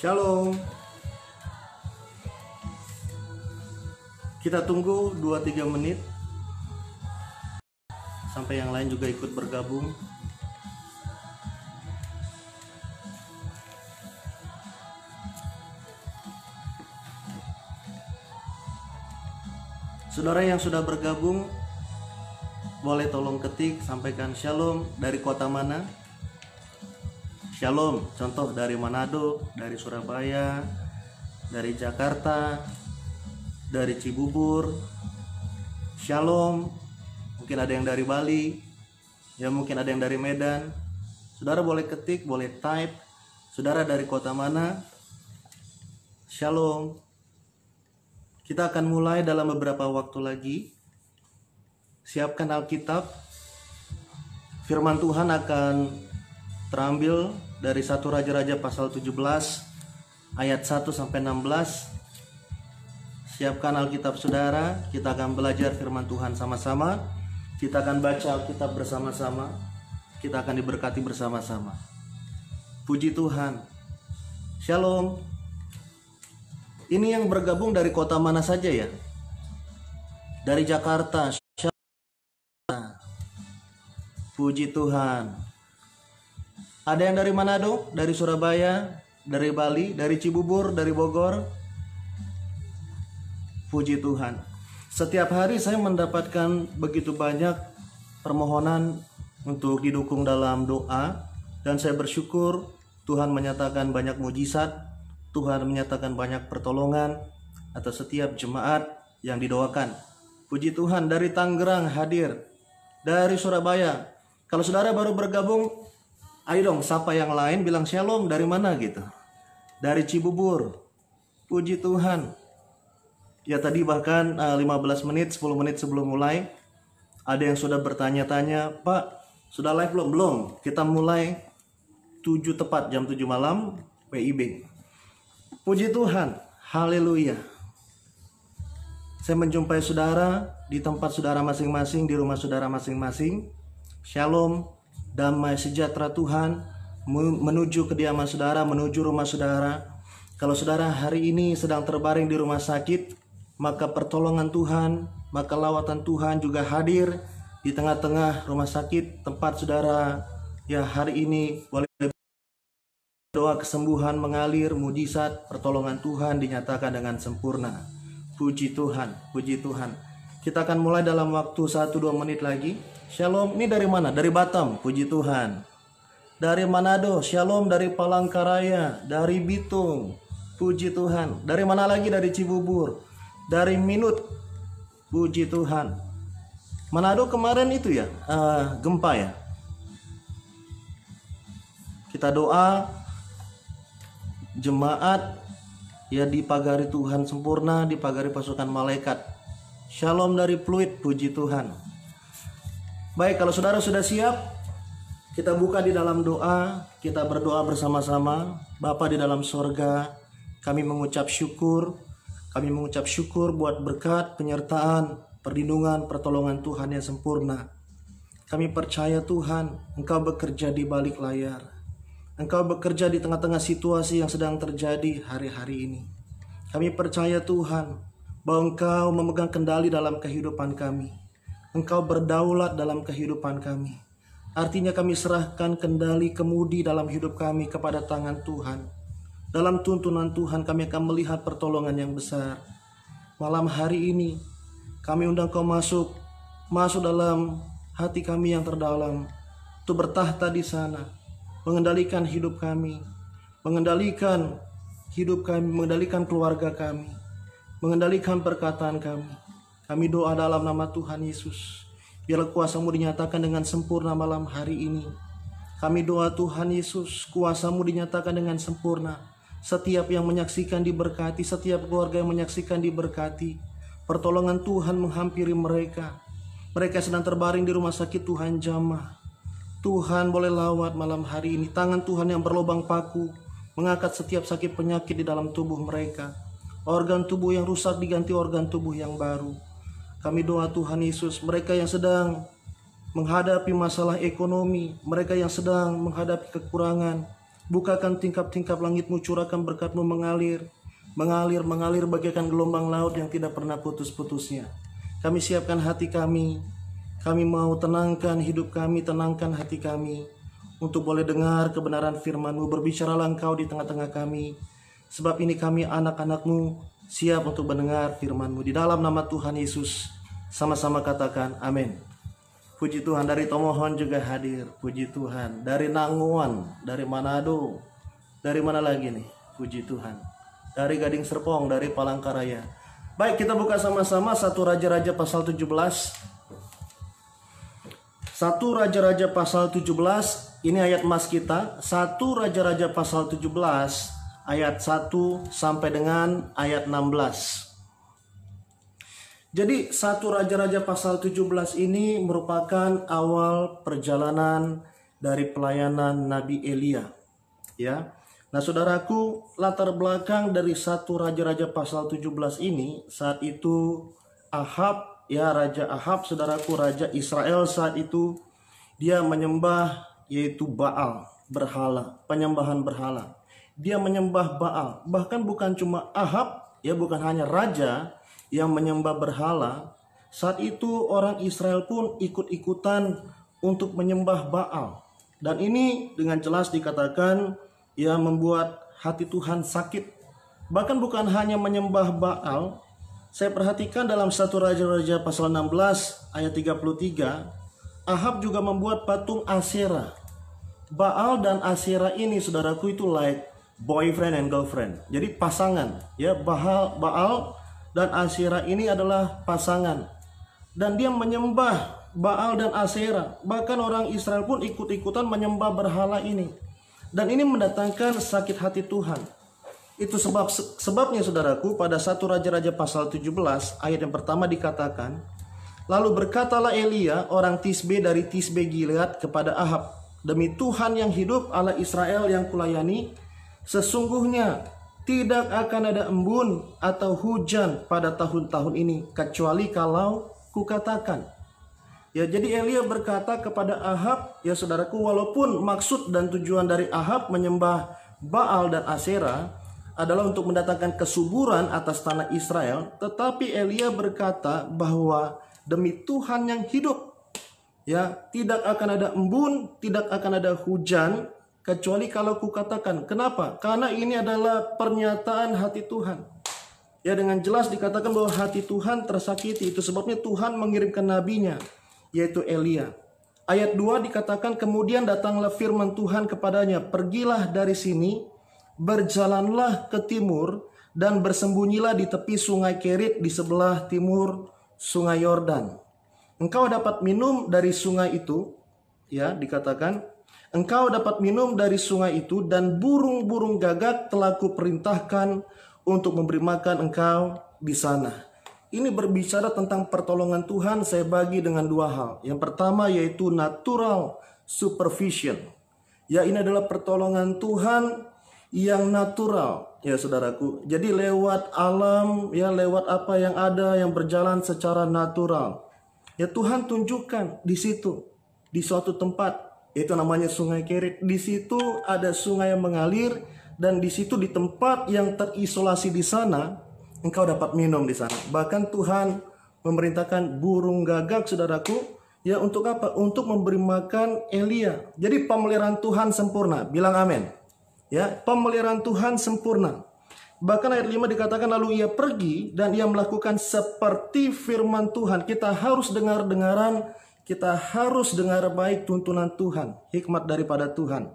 Shalom. Kita tunggu 2-3 menit sampai yang lain juga ikut bergabung. Saudara yang sudah bergabung, boleh tolong ketik, sampaikan shalom dari kota mana. Shalom, contoh dari Manado, dari Surabaya, dari Jakarta, dari Cibubur. Shalom, mungkin ada yang dari Bali, ya mungkin ada yang dari Medan. Saudara boleh ketik, boleh type, saudara dari kota mana. Shalom. Kita akan mulai dalam beberapa waktu lagi. Siapkan Alkitab. Firman Tuhan akan terambil dari 1 Raja-Raja pasal 17 ayat 1 sampai 16. Siapkan Alkitab saudara, kita akan belajar firman Tuhan sama-sama. Kita akan baca Alkitab bersama-sama. Kita akan diberkati bersama-sama. Puji Tuhan. Shalom. Ini yang bergabung dari kota mana saja ya? Dari Jakarta. Shalom. Puji Tuhan. Ada yang dari Manado, dari Surabaya, dari Bali, dari Cibubur, dari Bogor. Puji Tuhan. Setiap hari saya mendapatkan begitu banyak permohonan untuk didukung dalam doa. Dan saya bersyukur Tuhan menyatakan banyak mujizat. Tuhan menyatakan banyak pertolongan atas setiap jemaat yang didoakan. Puji Tuhan, dari Tangerang hadir. Dari Surabaya. Kalau saudara baru bergabung, ayo dong sapa yang lain, bilang shalom, dari mana gitu. Dari Cibubur. Puji Tuhan. Ya tadi bahkan 15 menit, 10 menit sebelum mulai, ada yang sudah bertanya-tanya, Pak, sudah live belum? Belum. Kita mulai 7 tepat, jam 7 malam, PIB. Puji Tuhan. Haleluya. Saya menjumpai saudara di tempat saudara masing-masing, di rumah saudara masing-masing. Shalom. Damai sejahtera Tuhan menuju kediaman saudara, menuju rumah saudara. Kalau saudara hari ini sedang terbaring di rumah sakit, maka pertolongan Tuhan, maka lawatan Tuhan juga hadir di tengah-tengah rumah sakit tempat saudara. Ya hari ini boleh doa kesembuhan mengalir, mujizat, pertolongan Tuhan dinyatakan dengan sempurna. Puji Tuhan, puji Tuhan. Kita akan mulai dalam waktu 1-2 menit lagi. Shalom, ini dari mana? Dari Batam, puji Tuhan. Dari Manado, shalom dari Palangkaraya, dari Bitung, puji Tuhan. Dari mana lagi? Dari Cibubur, dari Minut, puji Tuhan. Manado kemarin itu ya, gempa ya. Kita doa, jemaat ya dipagari Tuhan sempurna, dipagari pasukan malaikat. Shalom dari Pluit, puji Tuhan. Baik, kalau saudara sudah siap, kita buka di dalam doa, kita berdoa bersama-sama. Bapa di dalam sorga, kami mengucap syukur. Kami mengucap syukur buat berkat, penyertaan, perlindungan, pertolongan Tuhan yang sempurna. Kami percaya Tuhan, Engkau bekerja di balik layar. Engkau bekerja di tengah-tengah situasi yang sedang terjadi hari-hari ini. Kami percaya Tuhan, bahwa Engkau memegang kendali dalam kehidupan kami. Engkau berdaulat dalam kehidupan kami. Artinya kami serahkan kendali kemudi dalam hidup kami kepada tangan Tuhan. Dalam tuntunan Tuhan kami akan melihat pertolongan yang besar. Malam hari ini kami undang Kau masuk dalam hati kami yang terdalam, untuk bertahta di sana, mengendalikan hidup kami, mengendalikan hidup kami, mengendalikan keluarga kami, mengendalikan perkataan kami. Kami doa dalam nama Tuhan Yesus, biarlah kuasa-Mu dinyatakan dengan sempurna malam hari ini. Kami doa Tuhan Yesus, kuasa-Mu dinyatakan dengan sempurna. Setiap yang menyaksikan diberkati, setiap keluarga yang menyaksikan diberkati. Pertolongan Tuhan menghampiri mereka. Mereka sedang terbaring di rumah sakit, Tuhan jamah. Tuhan boleh lawat malam hari ini. Tangan Tuhan yang berlubang paku mengangkat setiap sakit penyakit di dalam tubuh mereka. Organ tubuh yang rusak diganti organ tubuh yang baru. Kami doa Tuhan Yesus, mereka yang sedang menghadapi masalah ekonomi, mereka yang sedang menghadapi kekurangan, Bukakan tingkap-tingkap langit-Mu, curahkan berkat-Mu mengalir, mengalir bagaikan gelombang laut yang tidak pernah putus-putusnya. Kami siapkan hati kami mau tenangkan hidup kami, tenangkan hati kami, untuk boleh dengar kebenaran firman-Mu. Berbicaralah Engkau di tengah-tengah kami, sebab ini kami anak-anak-Mu, siap untuk mendengar firman-Mu. Di dalam nama Tuhan Yesus, sama-sama katakan amin. Puji Tuhan. Dari Tomohon juga hadir, puji Tuhan. Dari Nanguan, dari Manado, dari mana lagi nih, puji Tuhan. Dari Gading Serpong, dari Palangkaraya. Baik, kita buka sama-sama 1 Raja-Raja pasal 17. 1 Raja-Raja pasal 17, ini ayat emas kita. 1 Raja-Raja pasal 17 ayat 1 sampai dengan ayat 16. Jadi 1 Raja-Raja pasal 17 ini merupakan awal perjalanan dari pelayanan Nabi Elia. Ya. Nah, saudaraku, latar belakang dari 1 Raja-Raja pasal 17 ini, saat itu Ahab, ya Raja Ahab, saudaraku, Raja Israel saat itu, dia menyembah yaitu Baal, berhala, penyembahan berhala. Dia menyembah Baal. Bahkan bukan cuma Ahab, ya bukan hanya raja yang menyembah berhala. Saat itu orang Israel pun ikut-ikutan untuk menyembah Baal. Dan ini dengan jelas dikatakan ya membuat hati Tuhan sakit. Bahkan bukan hanya menyembah Baal. Saya perhatikan dalam 1 Raja-Raja pasal 16 ayat 33, Ahab juga membuat patung Asyera. Baal dan Asyera ini, saudaraku, itu like boyfriend and girlfriend. Jadi pasangan, ya. Baal dan Asyera ini adalah pasangan. Dan dia menyembah Baal dan Asyera. Bahkan orang Israel pun ikut-ikutan menyembah berhala ini. Dan ini mendatangkan sakit hati Tuhan. Itu sebabnya, saudaraku, pada 1 Raja-Raja pasal 17 ayat yang pertama dikatakan, lalu berkatalah Elia orang Tisbe dari Tisbe Gilead kepada Ahab, demi Tuhan yang hidup, Allah Israel yang kulayani, sesungguhnya tidak akan ada embun atau hujan pada tahun-tahun ini, kecuali kalau kukatakan. Ya, jadi Elia berkata kepada Ahab, ya saudaraku, walaupun maksud dan tujuan dari Ahab menyembah Baal dan Asyera adalah untuk mendatangkan kesuburan atas tanah Israel, tetapi Elia berkata bahwa demi Tuhan yang hidup, ya, tidak akan ada embun, tidak akan ada hujan, kecuali kalau kukatakan. Kenapa? Karena ini adalah pernyataan hati Tuhan. Ya, dengan jelas dikatakan bahwa hati Tuhan tersakiti. Itu sebabnya Tuhan mengirimkan nabinya, yaitu Elia. Ayat 2 dikatakan, kemudian datanglah firman Tuhan kepadanya, pergilah dari sini, berjalanlah ke timur, dan bersembunyilah di tepi sungai Kerit di sebelah timur sungai Yordan. Engkau dapat minum dari sungai itu, ya, dikatakan, engkau dapat minum dari sungai itu, dan burung-burung gagak telah kuperintahkan untuk memberi makan engkau di sana. Ini berbicara tentang pertolongan Tuhan. Saya bagi dengan dua hal. Yang pertama yaitu natural supervision. Ya, ini adalah pertolongan Tuhan yang natural, ya saudaraku. Jadi lewat alam, ya lewat apa yang ada yang berjalan secara natural. Ya, Tuhan tunjukkan di situ, di suatu tempat, itu namanya Sungai Kerit. Di situ ada sungai yang mengalir, dan di situ di tempat yang terisolasi di sana, engkau dapat minum di sana. Bahkan Tuhan memerintahkan burung gagak, saudaraku, ya untuk apa? Untuk memberi makan Elia. Jadi pemeliharaan Tuhan sempurna. Bilang amin. Ya, pemeliharaan Tuhan sempurna. Bahkan ayat 5 dikatakan, lalu ia pergi dan ia melakukan seperti firman Tuhan. Kita harus dengar-dengaran, kita harus dengar baik tuntunan Tuhan, hikmat daripada Tuhan.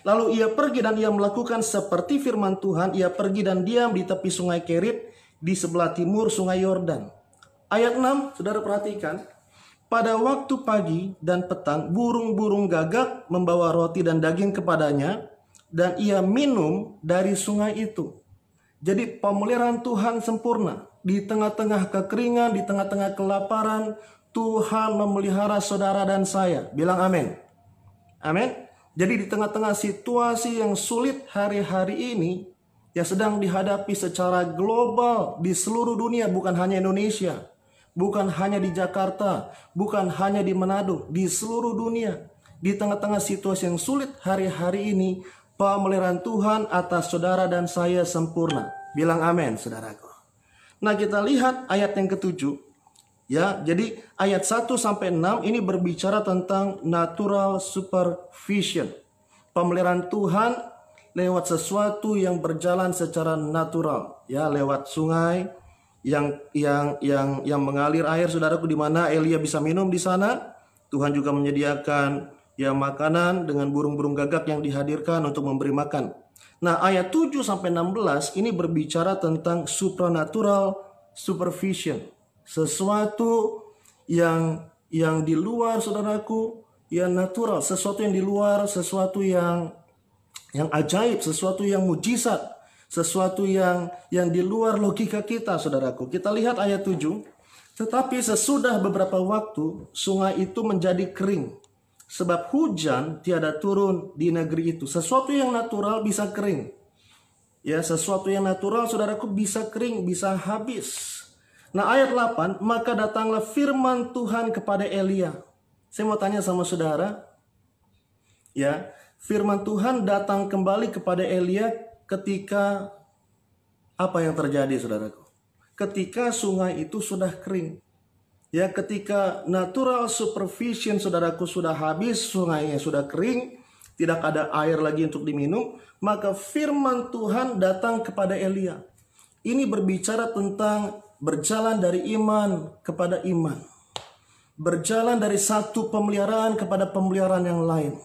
Lalu ia pergi dan ia melakukan seperti firman Tuhan. Ia pergi dan diam di tepi sungai Kerit di sebelah timur sungai Yordan. Ayat 6, saudara perhatikan. Pada waktu pagi dan petang, burung-burung gagak membawa roti dan daging kepadanya, dan ia minum dari sungai itu. Jadi pemeliharaan Tuhan sempurna. Di tengah-tengah kekeringan, di tengah-tengah kelaparan, Tuhan memelihara saudara dan saya. Bilang amin. Amin. Jadi di tengah-tengah situasi yang sulit hari-hari ini, ya sedang dihadapi secara global di seluruh dunia, bukan hanya Indonesia, bukan hanya di Jakarta, bukan hanya di Manado, di seluruh dunia. Di tengah-tengah situasi yang sulit hari-hari ini, pemeliharaan Tuhan atas saudara dan saya sempurna. Bilang amin, saudaraku. Nah, kita lihat ayat yang ketujuh. Ya, jadi ayat 1 sampai 6 ini berbicara tentang natural supervision. Pemeliharaan Tuhan lewat sesuatu yang berjalan secara natural, ya, lewat sungai yang mengalir air, saudaraku, di mana Elia bisa minum di sana. Tuhan juga menyediakan ya makanan dengan burung-burung gagak yang dihadirkan untuk memberi makan. Nah, ayat 7 sampai 16 ini berbicara tentang supernatural supervision. Sesuatu yang di luar, saudaraku, yang natural, sesuatu yang di luar, sesuatu yang ajaib, sesuatu yang mujizat, sesuatu yang di luar logika kita, saudaraku. Kita lihat ayat 7. Tetapi sesudah beberapa waktu, sungai itu menjadi kering, sebab hujan tiada turun di negeri itu. Sesuatu yang natural bisa kering. Ya, sesuatu yang natural, saudaraku, bisa kering, bisa habis. Nah, ayat 8, maka datanglah firman Tuhan kepada Elia. Saya mau tanya sama saudara, ya, firman Tuhan datang kembali kepada Elia ketika apa yang terjadi, saudaraku? Ketika sungai itu sudah kering. Ya, ketika natural supervision, saudaraku, sudah habis, sungainya sudah kering, tidak ada air lagi untuk diminum, maka firman Tuhan datang kepada Elia. Ini berbicara tentang berjalan dari iman kepada iman. Berjalan dari satu pemeliharaan kepada pemeliharaan yang lain.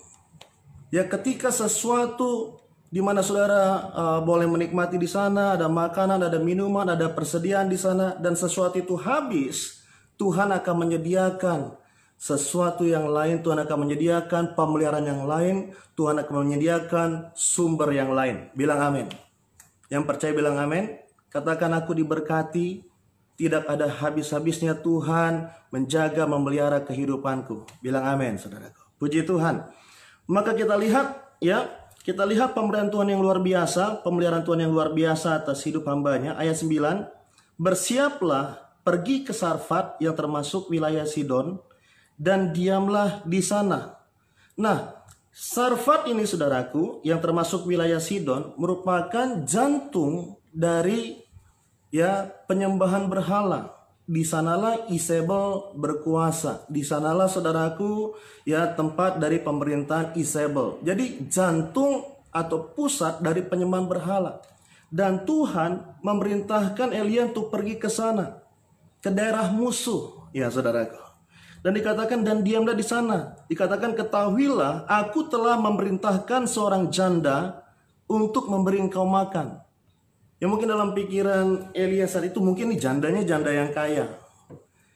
Ya, ketika sesuatu di mana saudara boleh menikmati di sana, ada makanan, ada minuman, ada persediaan di sana, dan sesuatu itu habis, Tuhan akan menyediakan sesuatu yang lain. Tuhan akan menyediakan pemeliharaan yang lain. Tuhan akan menyediakan sumber yang lain. Bilang amin. Yang percaya bilang amin. Katakan, aku diberkati. Tidak ada habis-habisnya Tuhan menjaga, memelihara kehidupanku. Bilang amin, saudaraku. Puji Tuhan. Maka kita lihat, ya, kita lihat pemberian Tuhan yang luar biasa, pemeliharaan Tuhan yang luar biasa atas hidup hambanya. Ayat 9, bersiaplah, pergi ke Sarfat yang termasuk wilayah Sidon, dan diamlah di sana. Nah, Sarfat ini, saudaraku, yang termasuk wilayah Sidon, merupakan jantung dari ya penyembahan berhala. Di sanalah Isabel berkuasa. Di sanalah, saudaraku, ya tempat dari pemerintahan Isabel. Jadi jantung atau pusat dari penyembahan berhala. Dan Tuhan memerintahkan Elia untuk pergi ke sana, ke daerah musuh, ya saudaraku. Dan dikatakan, dan diamlah di sana. Dikatakan, ketahuilah, aku telah memerintahkan seorang janda untuk memberi engkau makan. Ya, mungkin dalam pikiran Elia saat itu, mungkin ini jandanya janda yang kaya.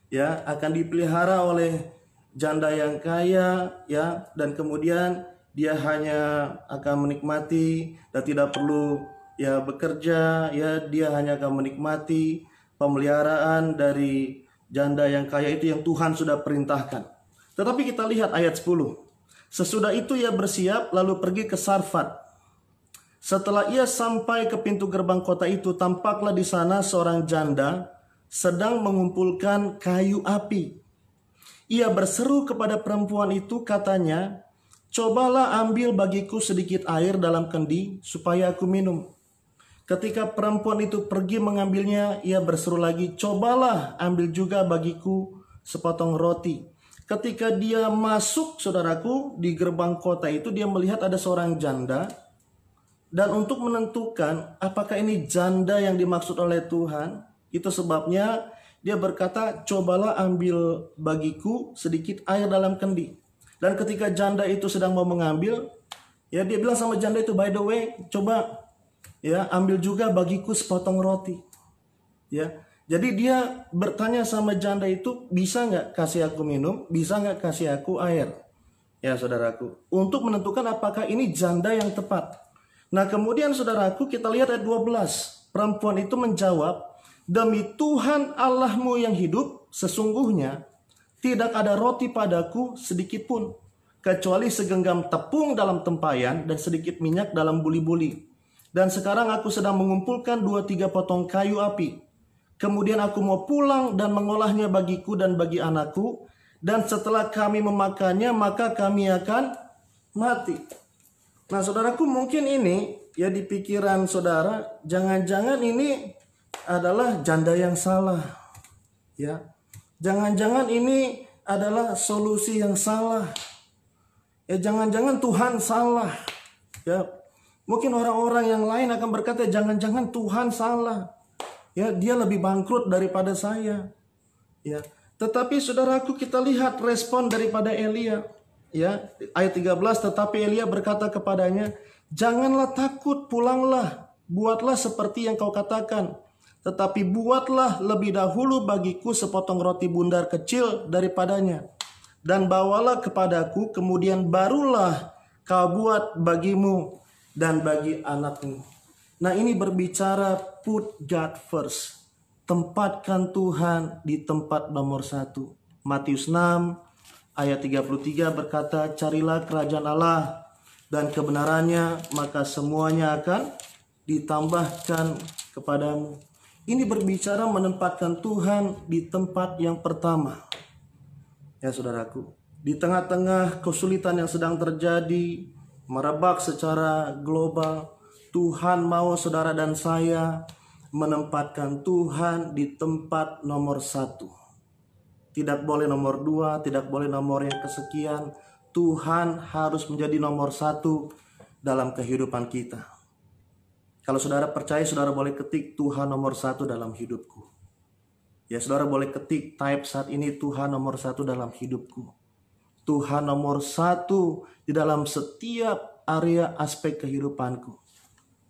Ya, akan dipelihara oleh janda yang kaya, ya, dan kemudian dia hanya akan menikmati dan tidak perlu ya bekerja, ya, dia hanya akan menikmati pemeliharaan dari janda yang kaya itu yang Tuhan sudah perintahkan. Tetapi kita lihat ayat 10. Sesudah itu ia bersiap lalu pergi ke Sarfat. Setelah ia sampai ke pintu gerbang kota itu, tampaklah di sana seorang janda sedang mengumpulkan kayu api. Ia berseru kepada perempuan itu, katanya, cobalah ambil bagiku sedikit air dalam kendi supaya aku minum. Ketika perempuan itu pergi mengambilnya, ia berseru lagi, cobalah ambil juga bagiku sepotong roti. Ketika dia masuk, saudaraku, di gerbang kota itu, dia melihat ada seorang janda. Dan untuk menentukan apakah ini janda yang dimaksud oleh Tuhan, itu sebabnya dia berkata, cobalah ambil bagiku sedikit air dalam kendi. Dan ketika janda itu sedang mau mengambil, ya dia bilang sama janda itu, by the way, coba ya ambil juga bagiku sepotong roti. Ya, jadi dia bertanya sama janda itu, bisa nggak kasih aku minum, bisa nggak kasih aku air, ya saudaraku, untuk menentukan apakah ini janda yang tepat. Nah, kemudian saudaraku, kita lihat ayat 12. Perempuan itu menjawab, demi Tuhan Allahmu yang hidup, sesungguhnya tidak ada roti padaku sedikit pun, kecuali segenggam tepung dalam tempayan dan sedikit minyak dalam buli-buli. Dan sekarang aku sedang mengumpulkan 2-3 potong kayu api. Kemudian aku mau pulang dan mengolahnya bagiku dan bagi anakku. Dan setelah kami memakannya, maka kami akan mati. Nah, saudaraku, mungkin ini ya di pikiran saudara, jangan-jangan ini adalah janda yang salah. Ya. Jangan-jangan ini adalah solusi yang salah. Ya, jangan-jangan Tuhan salah. Ya. Mungkin orang-orang yang lain akan berkata, jangan-jangan Tuhan salah. Ya, dia lebih bangkrut daripada saya. Ya. Tetapi saudaraku, kita lihat respon daripada Elia. Ya, ayat 13, tetapi Elia berkata kepadanya, janganlah takut, pulanglah, buatlah seperti yang kau katakan. Tetapi buatlah lebih dahulu bagiku sepotong roti bundar kecil daripadanya. Dan bawalah kepadaku, kemudian barulah kau buat bagimu dan bagi anakmu. Nah, ini berbicara put God first. Tempatkan Tuhan di tempat nomor 1. Matius 6 ayat 33 berkata, carilah kerajaan Allah dan kebenarannya, maka semuanya akan ditambahkan kepadamu. Ini berbicara menempatkan Tuhan di tempat yang pertama. Ya saudaraku, di tengah-tengah kesulitan yang sedang terjadi, merebak secara global, Tuhan mau saudara dan saya menempatkan Tuhan di tempat nomor 1. Tidak boleh nomor 2, tidak boleh nomor yang kesekian. Tuhan harus menjadi nomor 1 dalam kehidupan kita. Kalau saudara percaya, saudara boleh ketik Tuhan nomor 1 dalam hidupku. Ya, saudara boleh ketik, type saat ini, Tuhan nomor 1 dalam hidupku. Tuhan nomor 1 di dalam setiap area aspek kehidupanku.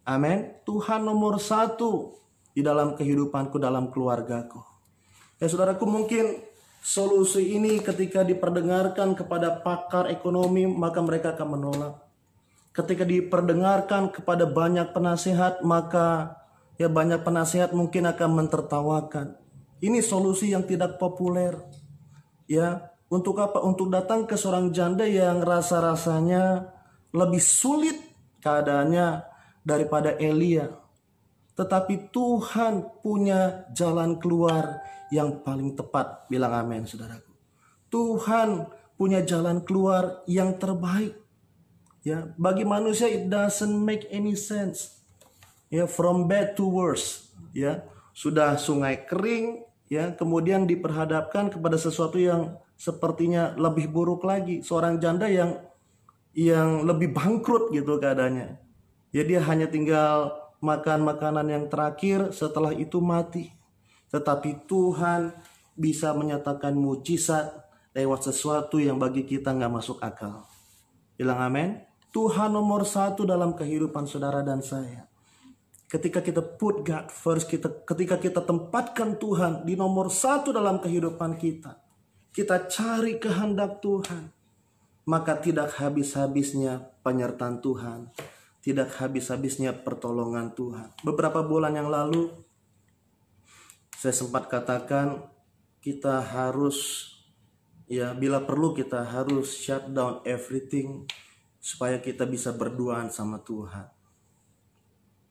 Amin. Tuhan nomor 1 di dalam kehidupanku, dalam keluargaku. Ya saudaraku, mungkin solusi ini ketika diperdengarkan kepada pakar ekonomi, maka mereka akan menolak. Ketika diperdengarkan kepada banyak penasehat, maka ya banyak penasehat mungkin akan mentertawakan. Ini solusi yang tidak populer. Ya, untuk apa? Untuk datang ke seorang janda yang rasa-rasanya lebih sulit keadaannya daripada Elia. Tetapi Tuhan punya jalan keluar yang paling tepat. Bilang amin, saudaraku. Tuhan punya jalan keluar yang terbaik. Ya, bagi manusia it doesn't make any sense. Ya, from bad to worse. Ya, sudah sungai kering, ya, kemudian diperhadapkan kepada sesuatu yang sepertinya lebih buruk lagi. Seorang janda yang lebih bangkrut gitu keadaannya. Ya, dia hanya tinggal makan makanan yang terakhir, setelah itu mati. Tetapi Tuhan bisa menyatakan mujizat lewat sesuatu yang bagi kita nggak masuk akal. Bilang amin. Tuhan nomor 1 dalam kehidupan saudara dan saya. Ketika kita put God first, ketika kita tempatkan Tuhan di nomor 1 dalam kehidupan kita, kita cari kehendak Tuhan, maka tidak habis-habisnya penyertaan Tuhan, tidak habis-habisnya pertolongan Tuhan. Beberapa bulan yang lalu, saya sempat katakan kita harus, ya bila perlu kita harus shut down everything supaya kita bisa berduaan sama Tuhan.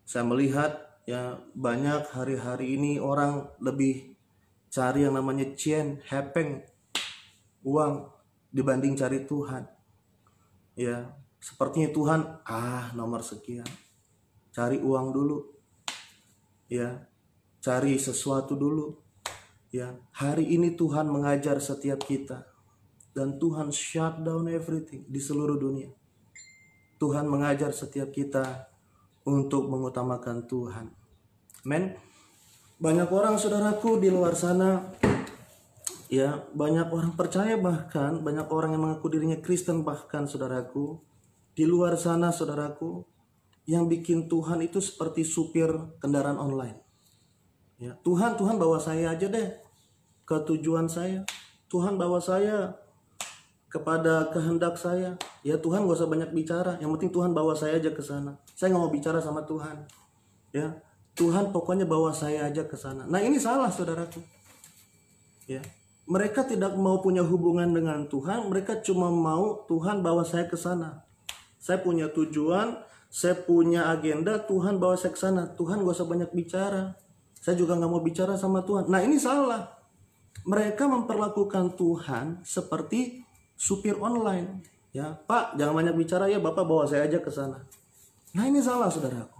Saya melihat ya banyak hari-hari ini orang lebih cari yang namanya cien, hepeng, uang dibanding cari Tuhan. Ya, sepertinya Tuhan nomor sekian. Cari uang dulu. Ya, cari sesuatu dulu. Ya, hari ini Tuhan mengajar setiap kita dan Tuhan shut down everything di seluruh dunia. Tuhan mengajar setiap kita untuk mengutamakan Tuhan. Amen. Banyak orang saudaraku di luar sana, ya, banyak orang percaya, bahkan banyak orang yang mengaku dirinya Kristen, bahkan saudaraku di luar sana saudaraku, yang bikin Tuhan itu seperti supir kendaraan online. Ya, Tuhan bawa saya aja deh ke tujuan saya. Tuhan bawa saya kepada kehendak saya. Ya Tuhan gak usah banyak bicara, yang penting Tuhan bawa saya aja ke sana. Saya gak mau bicara sama Tuhan. Ya, Tuhan pokoknya bawa saya aja ke sana. Nah, ini salah saudaraku. Ya, mereka tidak mau punya hubungan dengan Tuhan, mereka cuma mau Tuhan bawa saya ke sana. Saya punya tujuan, saya punya agenda, Tuhan bawa saya ke sana. Tuhan gak usah banyak bicara. Saya juga gak mau bicara sama Tuhan. Nah, ini salah. Mereka memperlakukan Tuhan seperti supir online. Ya, Pak, jangan banyak bicara ya, Bapak bawa saya aja ke sana. Nah, ini salah, saudaraku.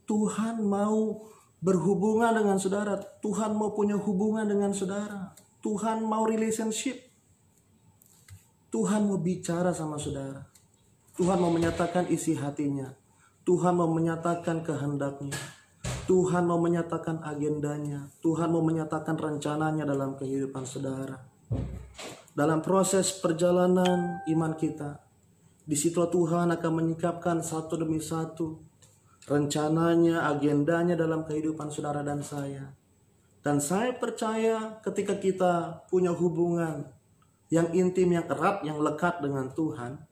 Tuhan mau berhubungan dengan saudara. Tuhan mau punya hubungan dengan saudara. Tuhan mau relationship. Tuhan mau bicara sama saudara. Tuhan mau menyatakan isi hatinya. Tuhan mau menyatakan kehendaknya. Tuhan mau menyatakan agendanya. Tuhan mau menyatakan rencananya dalam kehidupan saudara. Dalam proses perjalanan iman kita, di situ Tuhan akan menyingkapkan satu demi satu rencananya, agendanya dalam kehidupan saudara dan saya. Dan saya percaya ketika kita punya hubungan yang intim, yang erat, yang lekat dengan Tuhan,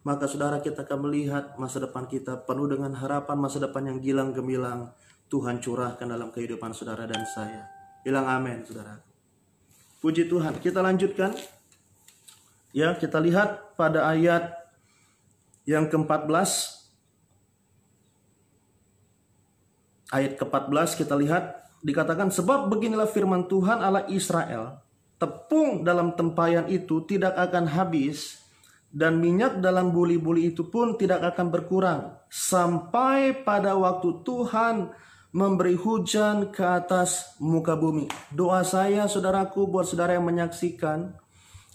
maka saudara kita akan melihat masa depan kita penuh dengan harapan, masa depan yang gilang gemilang Tuhan curahkan dalam kehidupan saudara dan saya. Bilang amin, saudara. Puji Tuhan. Kita lanjutkan. Ya, kita lihat pada ayat yang ke-14. Ayat ke-14 kita lihat dikatakan, sebab beginilah firman Tuhan Allah Israel, tepung dalam tempayan itu tidak akan habis, dan minyak dalam buli-buli itu pun tidak akan berkurang, sampai pada waktu Tuhan memberi hujan ke atas muka bumi. Doa saya, saudaraku, buat saudara yang menyaksikan,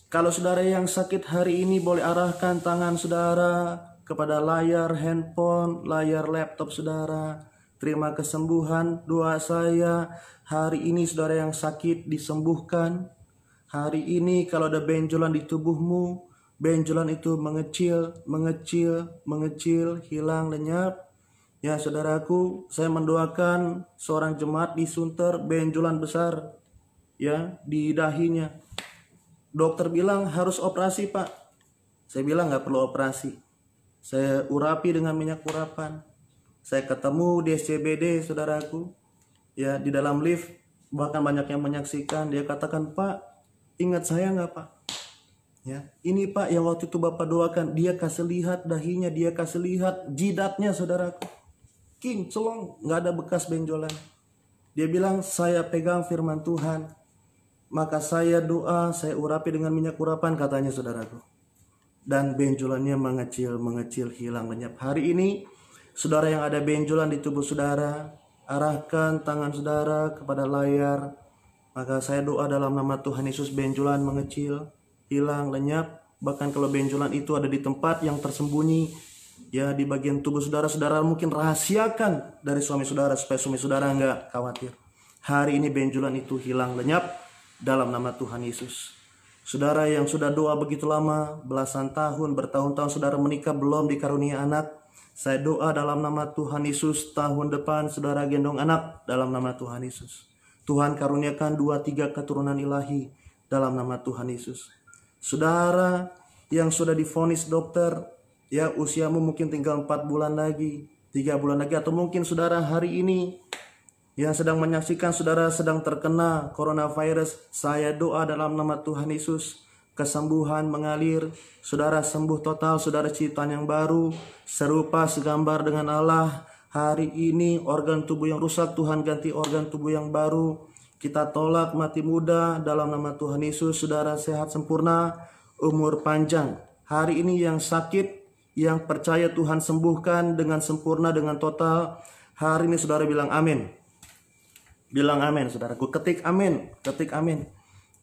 kalau saudara yang sakit hari ini boleh arahkan tangan saudara kepada layar handphone, layar laptop saudara. Terima kesembuhan. Doa saya, hari ini saudara yang sakit disembuhkan. Hari ini kalau ada benjolan di tubuhmu, benjolan itu mengecil, hilang, lenyap. Ya, saudaraku, saya mendoakan seorang jemaat di Sunter benjolan besar ya di dahinya. Dokter bilang harus operasi, Pak. Saya bilang nggak perlu operasi. Saya urapi dengan minyak urapan. Saya ketemu di SCBD, saudaraku. Ya, di dalam lift, bahkan banyak yang menyaksikan. Dia katakan, Pak, ingat saya nggak, Pak? Ya, ini Pak yang waktu itu Bapak doakan. Dia kasih lihat dahinya, dia kasih lihat jidatnya, saudaraku. King, celong, nggak ada bekas benjolan. Dia bilang, saya pegang firman Tuhan. Maka saya doa, saya urapi dengan minyak urapan, katanya, saudaraku. Dan benjolannya mengecil, hilang, lenyap. Hari ini, saudara yang ada benjolan di tubuh saudara, arahkan tangan saudara kepada layar. Maka saya doa dalam nama Tuhan Yesus, benjolan mengecil, hilang, lenyap. Bahkan kalau benjolan itu ada di tempat yang tersembunyi, ya di bagian tubuh saudara, saudara mungkin rahasiakan dari suami saudara supaya suami saudara nggak khawatir. Hari ini benjolan itu hilang, lenyap dalam nama Tuhan Yesus. Saudara yang sudah doa begitu lama, belasan tahun, bertahun-tahun saudara menikah belum dikarunia anak, saya doa dalam nama Tuhan Yesus, tahun depan saudara gendong anak dalam nama Tuhan Yesus. Tuhan karuniakan 2-3 keturunan ilahi dalam nama Tuhan Yesus. Saudara yang sudah divonis dokter, ya usiamu mungkin tinggal 4 bulan lagi, 3 bulan lagi, atau mungkin saudara hari ini yang sedang menyaksikan saudara sedang terkena coronavirus, saya doa dalam nama Tuhan Yesus, kesembuhan mengalir, saudara sembuh total, saudara ciptaan yang baru, serupa segambar dengan Allah. Hari ini organ tubuh yang rusak Tuhan ganti organ tubuh yang baru. Kita tolak mati muda dalam nama Tuhan Yesus, saudara sehat sempurna, umur panjang. Hari ini yang sakit, yang percaya Tuhan sembuhkan dengan sempurna, dengan total. Hari ini saudara bilang amin. Bilang amin, saudaraku. Ketik amin, ketik amin.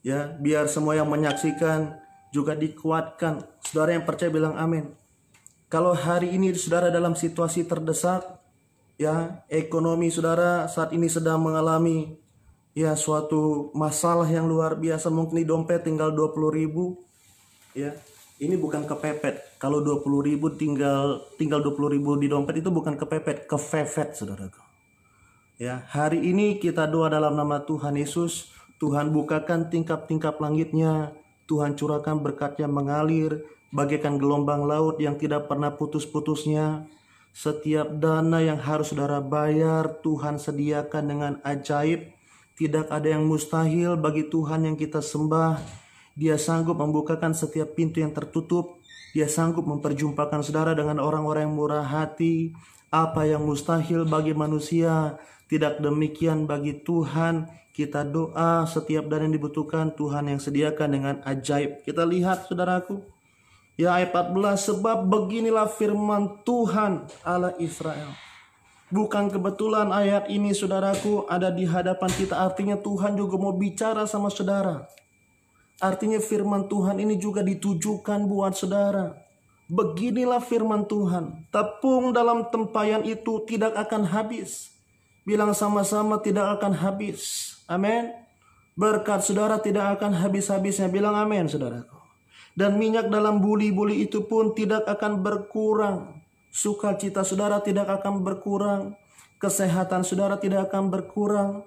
Ya, biar semua yang menyaksikan juga dikuatkan. Saudara yang percaya bilang amin. Kalau hari ini saudara dalam situasi terdesak, ya, ekonomi saudara saat ini sedang mengalami ya suatu masalah yang luar biasa, mungkin di dompet tinggal 20.000, ya. Ini bukan kepepet. Kalau 20.000 tinggal 20.000 di dompet itu bukan kepepet, kefefet, saudaraku. Ya, hari ini kita doa dalam nama Tuhan Yesus, Tuhan bukakan tingkap-tingkap langitnya, Tuhan curahkan berkat-Nya mengalir, bagaikan gelombang laut yang tidak pernah putus-putusnya. Setiap dana yang harus saudara bayar, Tuhan sediakan dengan ajaib. Tidak ada yang mustahil bagi Tuhan yang kita sembah. Dia sanggup membukakan setiap pintu yang tertutup. Dia sanggup memperjumpakan saudara dengan orang-orang yang murah hati. Apa yang mustahil bagi manusia, tidak demikian bagi Tuhan. Kita doa setiap dana yang dibutuhkan Tuhan yang sediakan dengan ajaib. Kita lihat, saudaraku, Ya, ayat 14, sebab beginilah firman Tuhan Allah Israel. Bukan kebetulan ayat ini saudaraku ada di hadapan kita, artinya Tuhan juga mau bicara sama saudara. Artinya firman Tuhan ini juga ditujukan buat saudara. Beginilah firman Tuhan, tepung dalam tempayan itu tidak akan habis. Bilang sama-sama, tidak akan habis. Amin. Berkat saudara tidak akan habis-habisnya. Bilang amin saudaraku. Dan minyak dalam buli-buli itu pun tidak akan berkurang. Sukacita saudara tidak akan berkurang. Kesehatan saudara tidak akan berkurang.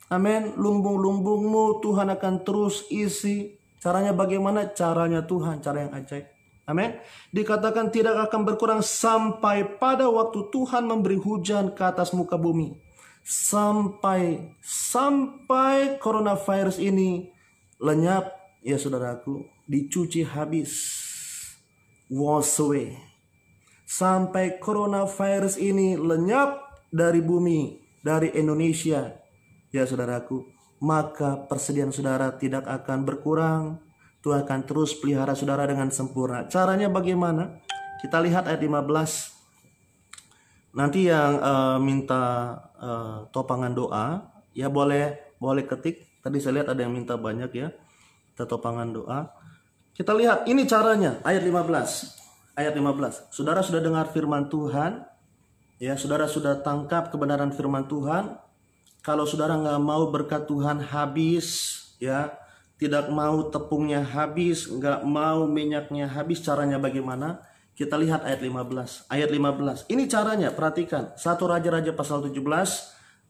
Amin. Lumbung-lumbungmu Tuhan akan terus isi. Caranya bagaimana? Caranya Tuhan, cara yang ajaib. Amin. Dikatakan tidak akan berkurang sampai pada waktu Tuhan memberi hujan ke atas muka bumi. Sampai coronavirus ini lenyap, ya saudaraku, dicuci habis, wash away. Sampai coronavirus ini lenyap dari bumi, dari Indonesia, ya saudaraku, maka persediaan saudara tidak akan berkurang. Tuhan akan terus pelihara saudara dengan sempurna. Caranya bagaimana? Kita lihat ayat 15. Nanti yang minta topangan doa, ya boleh ketik. Tadi saya lihat ada yang minta banyak ya. Kita topangan doa. Kita lihat ini caranya, ayat 15. Ayat 15. Saudara sudah dengar firman Tuhan, ya saudara sudah tangkap kebenaran firman Tuhan. Kalau saudara nggak mau berkat Tuhan habis, ya tidak mau tepungnya habis, nggak mau minyaknya habis, caranya bagaimana? Kita lihat ayat 15. Ayat 15. Ini caranya, perhatikan. 1 Raja-Raja pasal 17,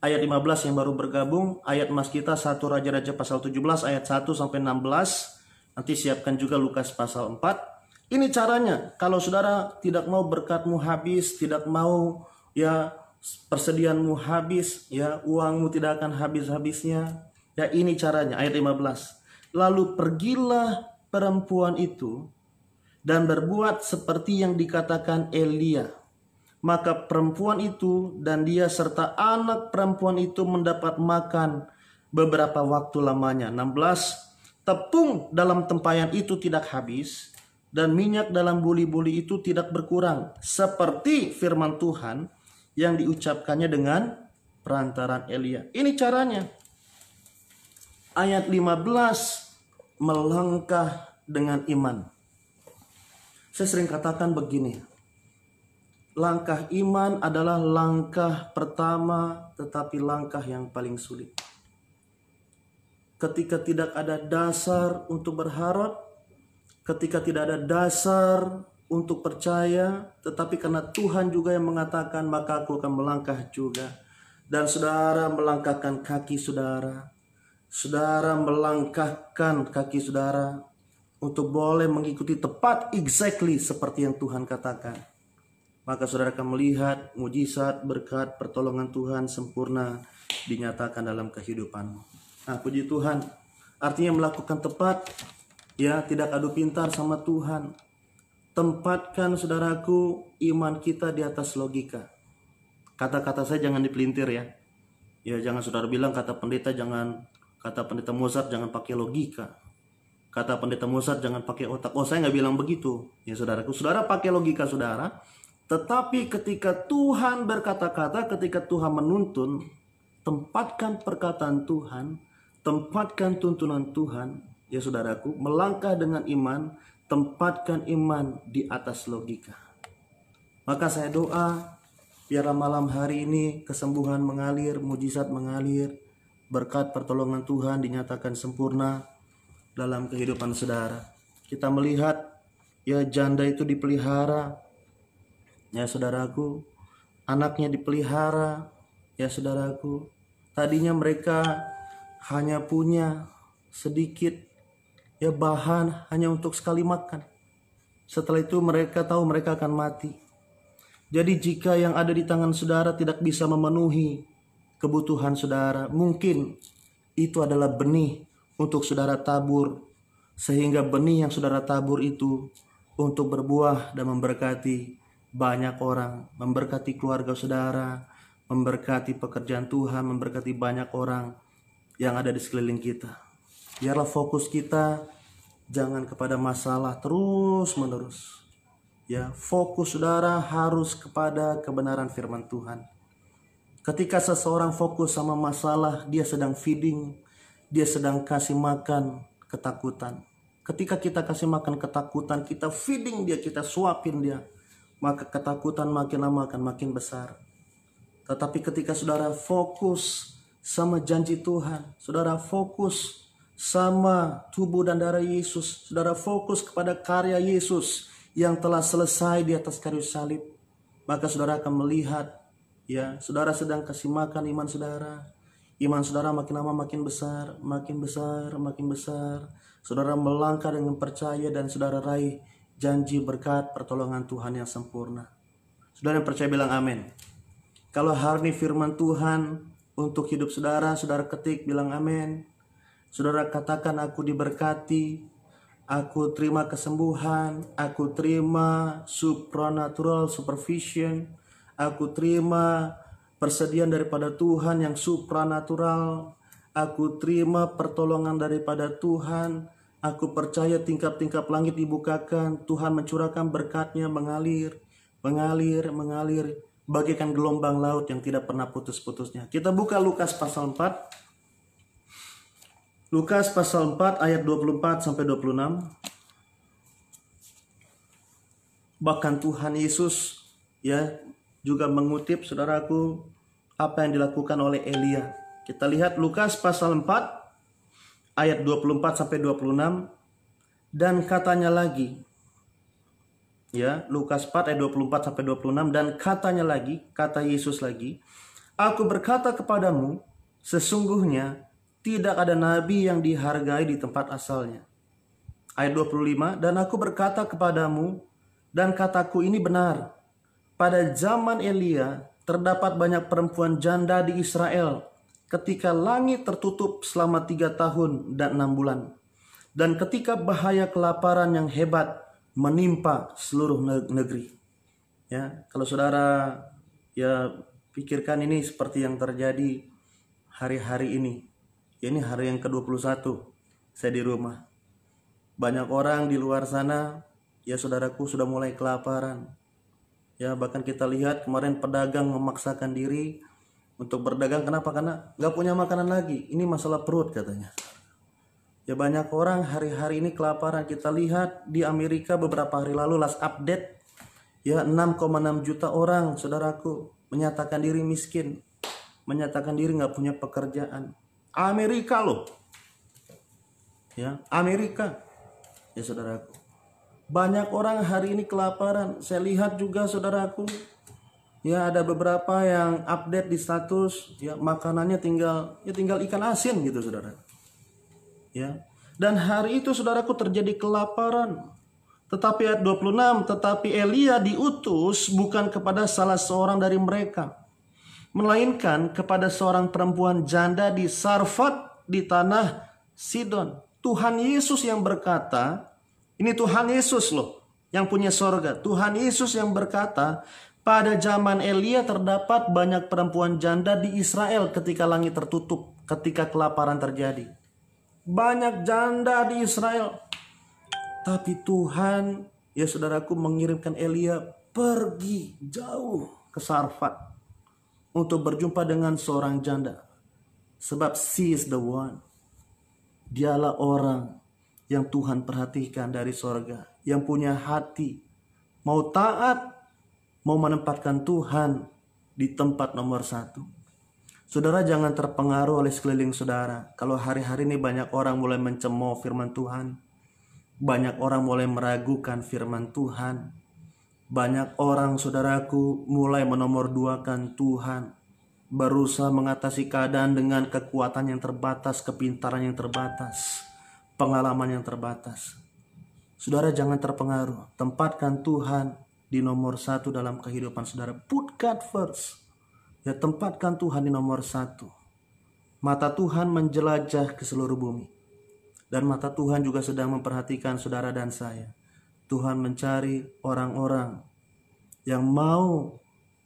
ayat 15 yang baru bergabung. Ayat mas kita 1 Raja-Raja pasal 17 ayat 1 sampai 16. Nanti siapkan juga Lukas pasal 4. Ini caranya. Kalau saudara tidak mau berkatmu habis, tidak mau ya persediaanmu habis, ya uangmu tidak akan habis-habisnya. Ya ini caranya, ayat 15. Lalu pergilah perempuan itu dan berbuat seperti yang dikatakan Elia. Maka perempuan itu dan dia serta anak perempuan itu mendapat makan beberapa waktu lamanya. 16. Tepung dalam tempayan itu tidak habis dan minyak dalam buli-buli itu tidak berkurang. Seperti firman Tuhan yang diucapkannya dengan perantaran Elia. Ini caranya. Ayat 15. Melangkah dengan iman. Saya sering katakan begini, langkah iman adalah langkah pertama tetapi langkah yang paling sulit. Ketika tidak ada dasar untuk berharap, ketika tidak ada dasar untuk percaya, tetapi karena Tuhan juga yang mengatakan, maka aku akan melangkah juga. Dan saudara melangkahkan kaki saudara, saudara melangkahkan kaki saudara, untuk boleh mengikuti tepat exactly seperti yang Tuhan katakan. Maka saudara akan melihat mujizat, berkat, pertolongan Tuhan sempurna dinyatakan dalam kehidupanmu. Nah puji Tuhan, artinya melakukan tepat, ya tidak adu pintar sama Tuhan. Tempatkan saudaraku iman kita di atas logika. Kata-kata saya jangan dipelintir ya. Ya jangan saudara bilang kata pendeta Mozart jangan pakai logika. Kata pendeta Mozart jangan pakai otak. Oh saya nggak bilang begitu. Ya saudaraku, saudara pakai logika saudara. Tetapi ketika Tuhan berkata-kata, ketika Tuhan menuntun, tempatkan perkataan Tuhan, tempatkan tuntunan Tuhan. Ya saudaraku, melangkah dengan iman, tempatkan iman di atas logika. Maka saya doa, biarlah malam hari ini kesembuhan mengalir, mujizat mengalir, berkat pertolongan Tuhan dinyatakan sempurna dalam kehidupan saudara. Kita melihat ya janda itu dipelihara, ya saudaraku, anaknya dipelihara, ya saudaraku. Tadinya mereka hanya punya sedikit ya bahan hanya untuk sekali makan. Setelah itu mereka tahu mereka akan mati. Jadi jika yang ada di tangan saudara tidak bisa memenuhi kebutuhan saudara, mungkin itu adalah benih untuk saudara tabur, sehingga benih yang saudara tabur itu untuk berbuah dan memberkati banyak orang, memberkati keluarga saudara, memberkati pekerjaan Tuhan, memberkati banyak orang yang ada di sekeliling kita. Biarlah fokus kita jangan kepada masalah terus menerus. Ya, fokus saudara harus kepada kebenaran firman Tuhan. Ketika seseorang fokus sama masalah, dia sedang feeding, dia sedang kasih makan ketakutan. Ketika kita kasih makan ketakutan, kita feeding dia, kita suapin dia, maka ketakutan makin lama akan makin besar. Tetapi ketika saudara fokus sama janji Tuhan, saudara fokus sama tubuh dan darah Yesus, saudara fokus kepada karya Yesus yang telah selesai di atas kayu salib, maka saudara akan melihat, ya, saudara sedang kasih makan iman saudara. Iman saudara makin lama makin besar, makin besar, makin besar. Saudara melangkah dengan percaya dan saudara raih janji berkat pertolongan Tuhan yang sempurna. Saudara yang percaya bilang amin. Kalau hari ini firman Tuhan untuk hidup saudara, saudara ketik bilang amin. Saudara katakan aku diberkati, aku terima kesembuhan, aku terima supernatural supervision, aku terima persediaan daripada Tuhan yang supranatural. Aku terima pertolongan daripada Tuhan. Aku percaya tingkap-tingkap langit dibukakan. Tuhan mencurahkan berkatnya mengalir, mengalir, mengalir. Bagaikan gelombang laut yang tidak pernah putus-putusnya. Kita buka Lukas pasal 4. Lukas pasal 4 ayat 24 sampai 26. Bahkan Tuhan Yesus, ya, juga mengutip saudaraku apa yang dilakukan oleh Elia. Kita lihat Lukas pasal 4 ayat 24 sampai 26. Dan katanya lagi, ya, Lukas 4 ayat 24 sampai 26, dan katanya lagi, kata Yesus lagi, aku berkata kepadamu, sesungguhnya tidak ada nabi yang dihargai di tempat asalnya. Ayat 25, dan aku berkata kepadamu, dan kataku ini benar, pada zaman Elia terdapat banyak perempuan janda di Israel ketika langit tertutup selama 3 tahun dan 6 bulan. Dan ketika bahaya kelaparan yang hebat menimpa seluruh negeri. Ya, kalau saudara ya pikirkan ini seperti yang terjadi hari-hari ini. Ya, ini hari yang ke-21 saya di rumah. Banyak orang di luar sana, ya saudaraku, sudah mulai kelaparan. Ya, bahkan kita lihat kemarin pedagang memaksakan diri untuk berdagang. Kenapa? Karena nggak punya makanan lagi. Ini masalah perut katanya. Ya, banyak orang hari-hari ini kelaparan. Kita lihat di Amerika beberapa hari lalu last update, ya, 6,6 juta orang saudaraku menyatakan diri miskin, menyatakan diri nggak punya pekerjaan. Amerika loh, ya, Amerika, ya saudaraku. Banyak orang hari ini kelaparan. Saya lihat juga saudaraku, ya, ada beberapa yang update di status, ya, makanannya tinggal ikan asin gitu saudara. Ya. Dan hari itu saudaraku terjadi kelaparan. Tetapi ayat 26, tetapi Elia diutus bukan kepada salah seorang dari mereka, melainkan kepada seorang perempuan janda di Sarfat di tanah Sidon. Tuhan Yesus yang berkata, ini Tuhan Yesus loh yang punya sorga. Tuhan Yesus yang berkata, pada zaman Elia terdapat banyak perempuan janda di Israel ketika langit tertutup, ketika kelaparan terjadi. Banyak janda di Israel. Tapi Tuhan, ya saudaraku, mengirimkan Elia pergi jauh ke Sarfat untuk berjumpa dengan seorang janda. Sebab she is the one. Dialah orang yang Tuhan perhatikan dari sorga, yang punya hati, mau taat, mau menempatkan Tuhan di tempat nomor 1. Saudara jangan terpengaruh oleh sekeliling saudara. Kalau hari-hari ini banyak orang mulai mencemooh firman Tuhan, banyak orang mulai meragukan firman Tuhan, banyak orang saudaraku mulai menomorduakan Tuhan, berusaha mengatasi keadaan dengan kekuatan yang terbatas, kepintaran yang terbatas, pengalaman yang terbatas. Saudara jangan terpengaruh. Tempatkan Tuhan di nomor 1 dalam kehidupan saudara. Put God first. Ya, tempatkan Tuhan di nomor 1. Mata Tuhan menjelajah ke seluruh bumi. Dan mata Tuhan juga sedang memperhatikan saudara dan saya. Tuhan mencari orang-orang yang mau,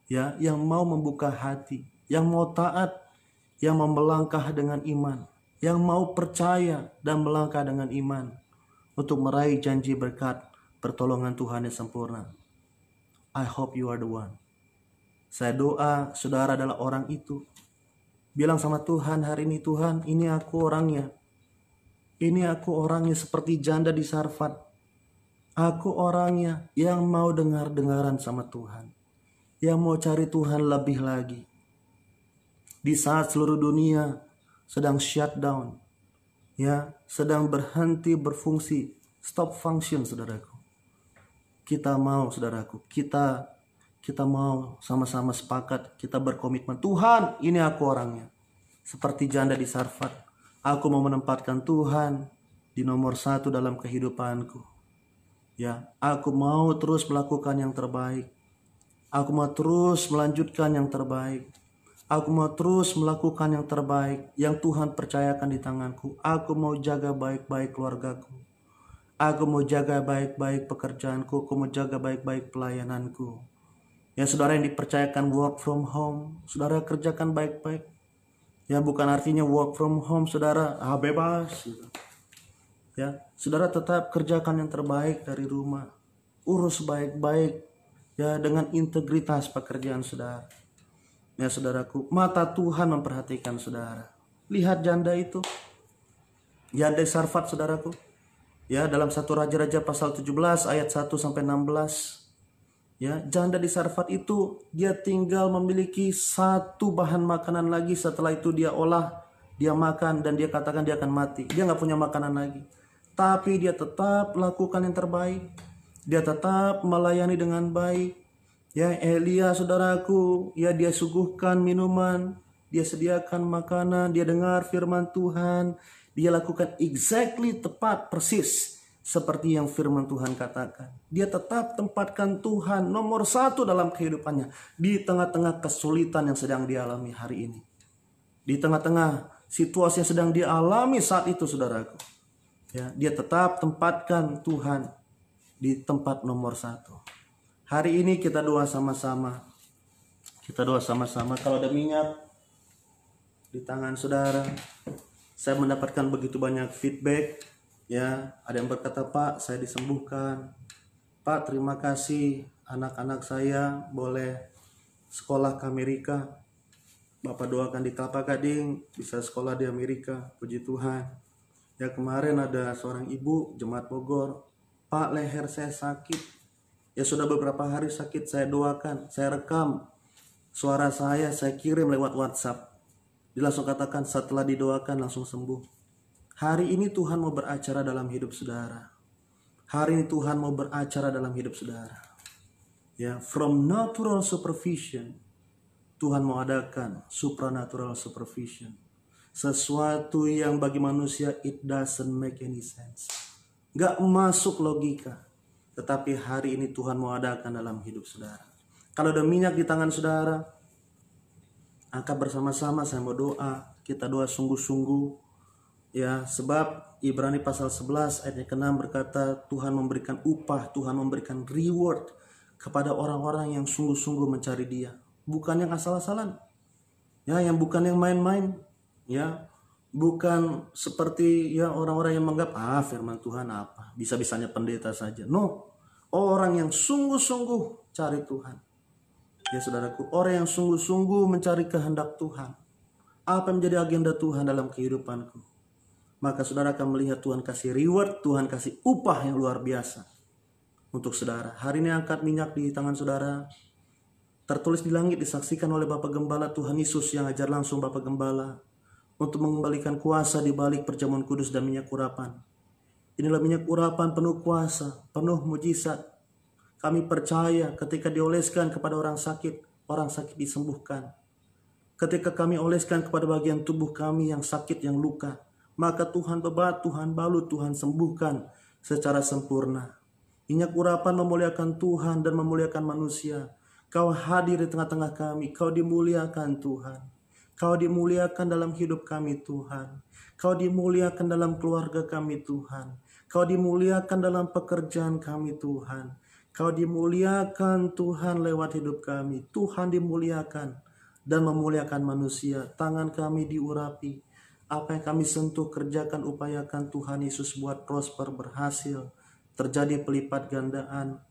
ya, yang mau membuka hati, yang mau taat, yang mau melangkah dengan iman, yang mau percaya dan melangkah dengan iman untuk meraih janji berkat pertolongan Tuhan yang sempurna. I hope you are the one. Saya doa saudara adalah orang itu. Bilang sama Tuhan hari ini, Tuhan, ini aku orangnya. Ini aku orangnya seperti janda di Sarfat. Aku orangnya yang mau dengar-dengaran sama Tuhan. Yang mau cari Tuhan lebih lagi. Di saat seluruh dunia sedang shutdown. Ya, sedang berhenti berfungsi. Stop function, saudaraku. Kita mau, saudaraku. Kita mau sama-sama sepakat. Kita berkomitmen. Tuhan, ini aku orangnya. Seperti janda di Sarfat. Aku mau menempatkan Tuhan di nomor 1 dalam kehidupanku. Ya, aku mau terus melakukan yang terbaik. Aku mau terus melanjutkan yang terbaik. Aku mau terus melakukan yang terbaik yang Tuhan percayakan di tanganku. Aku mau jaga baik-baik keluargaku. Aku mau jaga baik-baik pekerjaanku. Aku mau jaga baik-baik pelayananku. Ya, saudara yang dipercayakan work from home, saudara kerjakan baik-baik. Ya, bukan artinya work from home saudara bebas gitu. Ya, saudara tetap kerjakan yang terbaik dari rumah. Urus baik-baik ya dengan integritas pekerjaan saudara. Ya, saudaraku, mata Tuhan memperhatikan saudara. Lihat janda itu. Janda Sarfat, saudaraku. Ya, dalam 1 Raja-Raja pasal 17 ayat 1 sampai 16. Ya, janda di Sarfat itu dia tinggal memiliki satu bahan makanan lagi, setelah itu dia olah, dia makan dan dia katakan dia akan mati. Dia nggak punya makanan lagi. Tapi dia tetap lakukan yang terbaik. Dia tetap melayani dengan baik. Ya, Elia saudaraku, ya dia suguhkan minuman, dia sediakan makanan, dia dengar firman Tuhan, dia lakukan exactly tepat persis seperti yang firman Tuhan katakan. Dia tetap tempatkan Tuhan nomor 1 dalam kehidupannya di tengah-tengah kesulitan yang sedang dialami hari ini. Di tengah-tengah situasi yang sedang dialami saat itu, saudaraku. Ya, dia tetap tempatkan Tuhan di tempat nomor 1. Hari ini kita doa sama-sama. Kita doa sama-sama. Kalau ada minyak di tangan saudara, saya mendapatkan begitu banyak feedback. Ya, ada yang berkata, Pak, saya disembuhkan. Pak, terima kasih. Anak-anak saya boleh sekolah ke Amerika. Bapak doakan di Kelapa Gading bisa sekolah di Amerika. Puji Tuhan. Ya, kemarin ada seorang ibu jemaat Bogor. Pak, leher saya sakit. Ya, sudah beberapa hari sakit, saya doakan, saya rekam suara saya kirim lewat WhatsApp. Dia langsung katakan setelah didoakan langsung sembuh. Hari ini Tuhan mau beracara dalam hidup saudara. Hari ini Tuhan mau beracara dalam hidup saudara. Ya, from natural supervision, Tuhan mau adakan supranatural supervision. Sesuatu yang bagi manusia it doesn't make any sense. Gak masuk logika. Tetapi hari ini Tuhan mau adakan dalam hidup saudara. Kalau ada minyak di tangan saudara, angkat bersama-sama, saya mau doa. Kita doa sungguh-sungguh. Ya, sebab Ibrani pasal 11 ayat ke-6 berkata, Tuhan memberikan upah, Tuhan memberikan reward kepada orang-orang yang sungguh-sungguh mencari Dia. Bukan yang asal-asalan. Ya, yang bukan yang main-main. Ya, bukan seperti ya orang-orang yang menganggap firman Tuhan apa, bisa-bisanya pendeta saja. No, orang yang sungguh-sungguh cari Tuhan. Ya, saudaraku, orang yang sungguh-sungguh mencari kehendak Tuhan. Apa yang menjadi agenda Tuhan dalam kehidupanku? Maka saudara akan melihat Tuhan kasih reward, Tuhan kasih upah yang luar biasa untuk saudara. Hari ini angkat minyak di tangan saudara. Tertulis di langit disaksikan oleh Bapak Gembala Tuhan Yesus yang ajar langsung Bapak Gembala untuk mengembalikan kuasa di balik perjamuan kudus dan minyak urapan. Inilah minyak urapan penuh kuasa, penuh mujizat. Kami percaya ketika dioleskan kepada orang sakit disembuhkan. Ketika kami oleskan kepada bagian tubuh kami yang sakit, yang luka, maka Tuhan bebat, Tuhan balut, Tuhan sembuhkan secara sempurna. Minyak urapan memuliakan Tuhan dan memuliakan manusia. Kau hadir di tengah-tengah kami, Kau dimuliakan Tuhan. Kau dimuliakan dalam hidup kami Tuhan. Kau dimuliakan dalam keluarga kami Tuhan. Kau dimuliakan dalam pekerjaan kami Tuhan. Kau dimuliakan Tuhan lewat hidup kami. Tuhan dimuliakan dan memuliakan manusia. Tangan kami diurapi. Apa yang kami sentuh, kerjakan, upayakan, Tuhan Yesus buat prosper, berhasil, terjadi pelipat gandaan.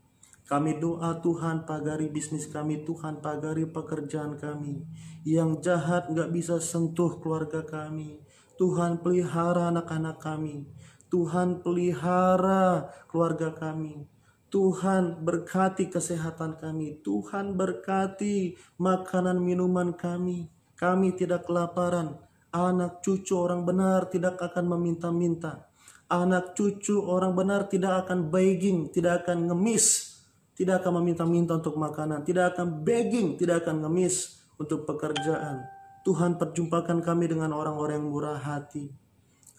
Kami doa Tuhan, pagari bisnis kami, Tuhan pagari pekerjaan kami. Yang jahat gak bisa sentuh keluarga kami. Tuhan pelihara anak-anak kami. Tuhan pelihara keluarga kami. Tuhan berkati kesehatan kami. Tuhan berkati makanan minuman kami. Kami tidak kelaparan. Anak cucu orang benar tidak akan meminta-minta. Anak cucu orang benar tidak akan begging, tidak akan ngemis, tidak akan meminta-minta untuk makanan, tidak akan begging, tidak akan ngemis untuk pekerjaan. Tuhan perjumpakan kami dengan orang-orang yang murah hati.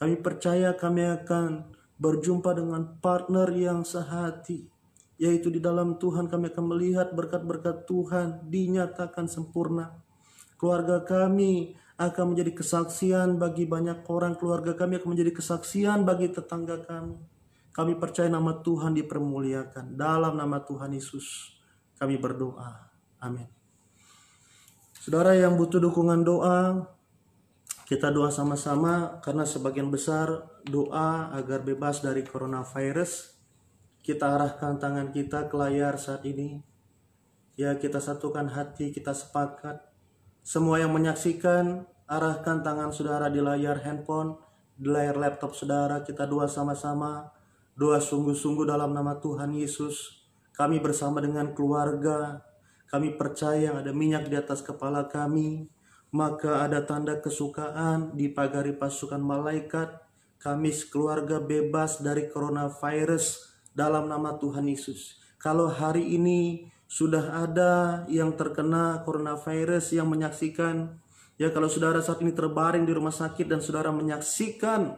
Kami percaya kami akan berjumpa dengan partner yang sehati, yaitu di dalam Tuhan kami akan melihat berkat-berkat Tuhan dinyatakan sempurna. Keluarga kami akan menjadi kesaksian bagi banyak orang. Keluarga kami akan menjadi kesaksian bagi tetangga kami. Kami percaya nama Tuhan dipermuliakan. Dalam nama Tuhan Yesus kami berdoa. Amin. Saudara yang butuh dukungan doa, kita doa sama-sama karena sebagian besar doa agar bebas dari coronavirus. Kita arahkan tangan kita ke layar saat ini. Ya, kita satukan hati, kita sepakat. Semua yang menyaksikan, arahkan tangan saudara di layar handphone, di layar laptop saudara. Kita doa sama-sama. Doa sungguh-sungguh dalam nama Tuhan Yesus. Kami bersama dengan keluarga. Kami percaya ada minyak di atas kepala kami. Maka ada tanda kesukaan di pagari pasukan malaikat. Kami sekeluarga bebas dari coronavirus dalam nama Tuhan Yesus. Kalau hari ini sudah ada yang terkena coronavirus yang menyaksikan, ya kalau saudara saat ini terbaring di rumah sakit dan saudara menyaksikan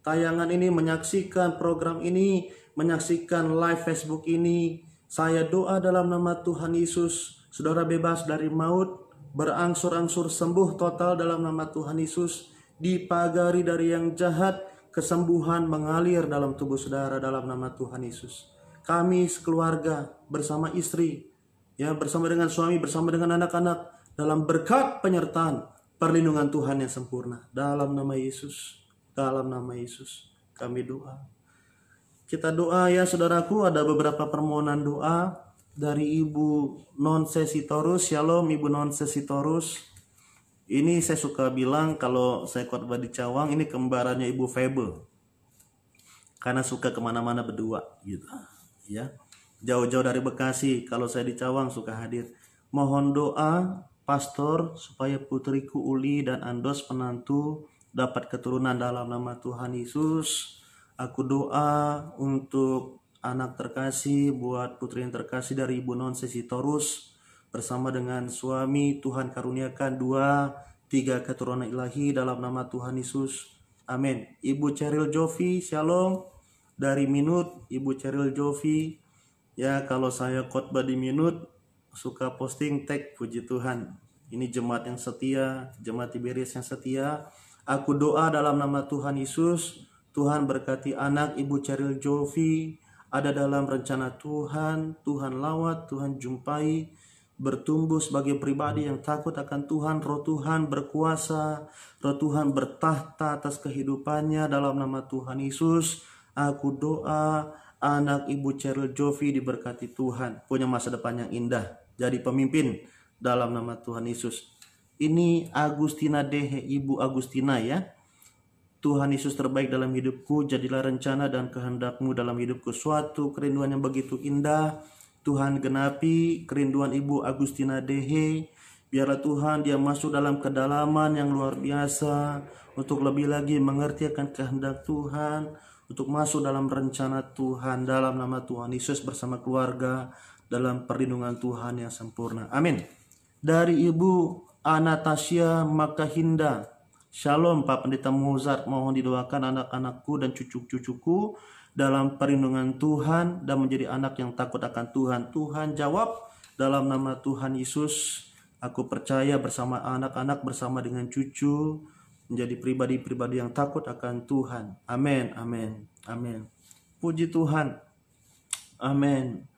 tayangan ini, menyaksikan program ini, menyaksikan live Facebook ini, saya doa dalam nama Tuhan Yesus, saudara bebas dari maut, berangsur-angsur sembuh total dalam nama Tuhan Yesus, dipagari dari yang jahat, kesembuhan mengalir dalam tubuh saudara dalam nama Tuhan Yesus. Kami sekeluarga bersama istri, ya bersama dengan suami, bersama dengan anak-anak, dalam berkat penyertaan perlindungan Tuhan yang sempurna dalam nama Yesus. Dalam nama Yesus kami doa. Kita doa ya saudaraku, ada beberapa permohonan doa dari Ibu Non Sesitorus. Shalom Ibu Non Sesitorus. Ini saya suka bilang kalau saya khotbah di Cawang, ini kembarannya Ibu Febe. Karena suka kemana-mana berdua gitu. Ya, jauh-jauh dari Bekasi, kalau saya di Cawang suka hadir. Mohon doa pastor supaya putriku Uli dan Andos penantu dapat keturunan dalam nama Tuhan Yesus. Aku doa untuk anak terkasih, buat putri yang terkasih dari Ibu Non Sesitorus bersama dengan suami. Tuhan karuniakan 2-3 keturunan ilahi dalam nama Tuhan Yesus. Amin. Ibu Ceril Jovi, shalom dari Minut. Ibu Ceril Jovi, ya kalau saya khotbah di Minut suka posting tag puji Tuhan. Ini jemaat yang setia, jemaat Tiberias yang setia. Aku doa dalam nama Tuhan Yesus, Tuhan berkati anak Ibu Ceril Jovi, ada dalam rencana Tuhan, Tuhan lawat, Tuhan jumpai, bertumbuh sebagai pribadi yang takut akan Tuhan, roh Tuhan berkuasa, roh Tuhan bertahta atas kehidupannya dalam nama Tuhan Yesus. Aku doa anak Ibu Ceril Jovi diberkati Tuhan, punya masa depan yang indah, jadi pemimpin dalam nama Tuhan Yesus. Ini Agustina Dehe, Ibu Agustina ya. Tuhan Yesus terbaik dalam hidupku, jadilah rencana dan kehendak-Mu dalam hidupku. Suatu kerinduan yang begitu indah, Tuhan genapi kerinduan Ibu Agustina Dehe. Biarlah Tuhan dia masuk dalam kedalaman yang luar biasa, untuk lebih lagi mengerti akan kehendak Tuhan, untuk masuk dalam rencana Tuhan, dalam nama Tuhan Yesus bersama keluarga, dalam perlindungan Tuhan yang sempurna. Amin. Dari Ibu Anastasia Makahinda, shalom Pak Pendeta Mozart, mohon didoakan anak-anakku dan cucu-cucuku dalam perlindungan Tuhan dan menjadi anak yang takut akan Tuhan. Tuhan jawab dalam nama Tuhan Yesus. Aku percaya bersama anak-anak, bersama dengan cucu, menjadi pribadi-pribadi yang takut akan Tuhan. Amin, amin, amin. Puji Tuhan. Amin.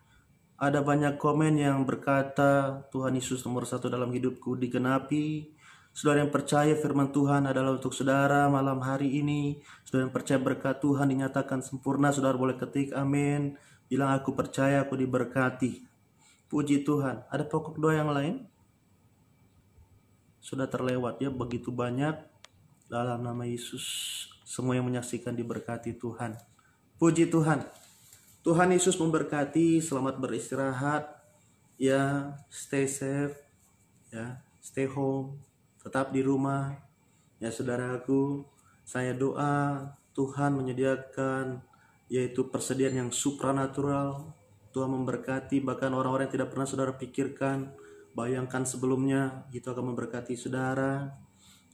Ada banyak komen yang berkata Tuhan Yesus nomor 1 dalam hidupku digenapi. Saudara yang percaya firman Tuhan adalah untuk saudara malam hari ini. Saudara yang percaya berkat Tuhan dinyatakan sempurna, saudara boleh ketik amin. Bilang aku percaya, aku diberkati. Puji Tuhan. Ada pokok doa yang lain? Sudah terlewat ya, begitu banyak. Dalam nama Yesus, semua yang menyaksikan diberkati Tuhan. Puji Tuhan. Tuhan Yesus memberkati, selamat beristirahat. Ya, stay safe. Ya, stay home. Tetap di rumah. Ya saudaraku, saya doa Tuhan menyediakan yaitu persediaan yang supranatural. Tuhan memberkati bahkan orang-orang yang tidak pernah saudara pikirkan, bayangkan sebelumnya, itu akan memberkati saudara.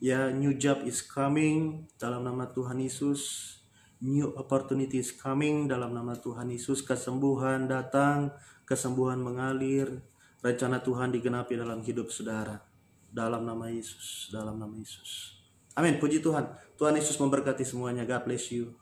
Ya, new job is coming dalam nama Tuhan Yesus. New opportunity is coming dalam nama Tuhan Yesus. Kesembuhan datang, kesembuhan mengalir. Rencana Tuhan digenapi dalam hidup saudara. Dalam nama Yesus, dalam nama Yesus. Amin, puji Tuhan. Tuhan Yesus memberkati semuanya. God bless you.